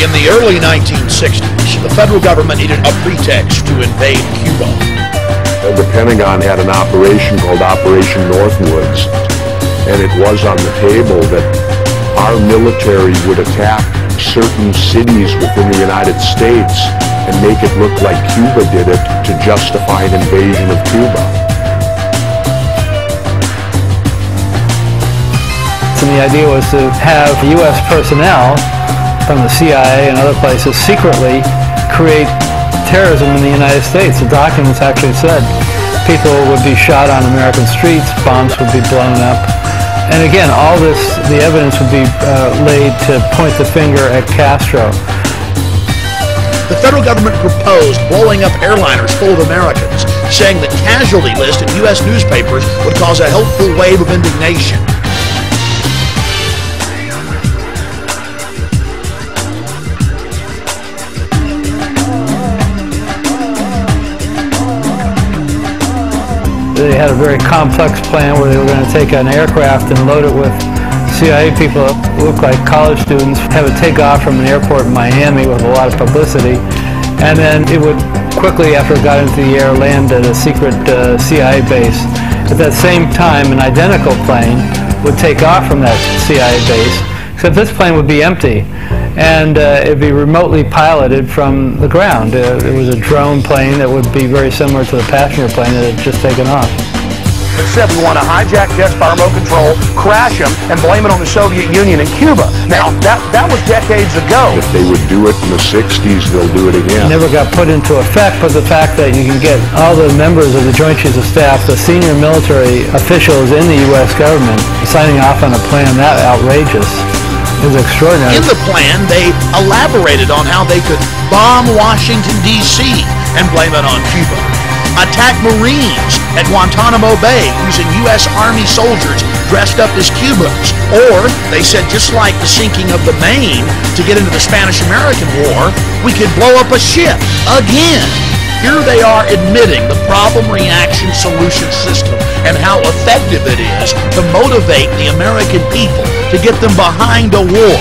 In the early 1960s, the federal government needed a pretext to invade Cuba. The Pentagon had an operation called Operation Northwoods, and it was on the table that our military would attack certain cities within the United States and make it look like Cuba did it to justify an invasion of Cuba. And the idea was to have U.S. personnel from the CIA and other places secretly create terrorism in the United States. The documents actually said people would be shot on American streets, bombs would be blown up. And again, all this, the evidence would be laid to point the finger at Castro. The federal government proposed blowing up airliners full of Americans, saying the casualty list in U.S. newspapers would cause a helpful wave of indignation. They had a very complex plan where they were going to take an aircraft and load it with CIA people who looked like college students, have it take off from an airport in Miami with a lot of publicity, and then it would quickly, after it got into the air, land at a secret CIA base. At that same time, an identical plane would take off from that CIA base, except this plane would be empty, and it would be remotely piloted from the ground. It was a drone plane that would be very similar to the passenger plane that had just taken off. Said we want to hijack jets by remote control, crash them, and blame it on the Soviet Union and Cuba. Now, that was decades ago. If they would do it in the 60s, they'll do it again. It never got put into effect, but the fact that you can get all the members of the Joint Chiefs of Staff, the senior military officials in the U.S. government, signing off on a plan that outrageous is extraordinary. In the plan, they elaborated on how they could bomb Washington, D.C. and blame it on Cuba. Attack Marines at Guantanamo Bay using U.S. Army soldiers dressed up as Cubans. Or, they said, just like the sinking of the Maine to get into the Spanish-American War, we could blow up a ship again. Here they are admitting the problem-reaction solution system and how effective it is to motivate the American people to get them behind a war.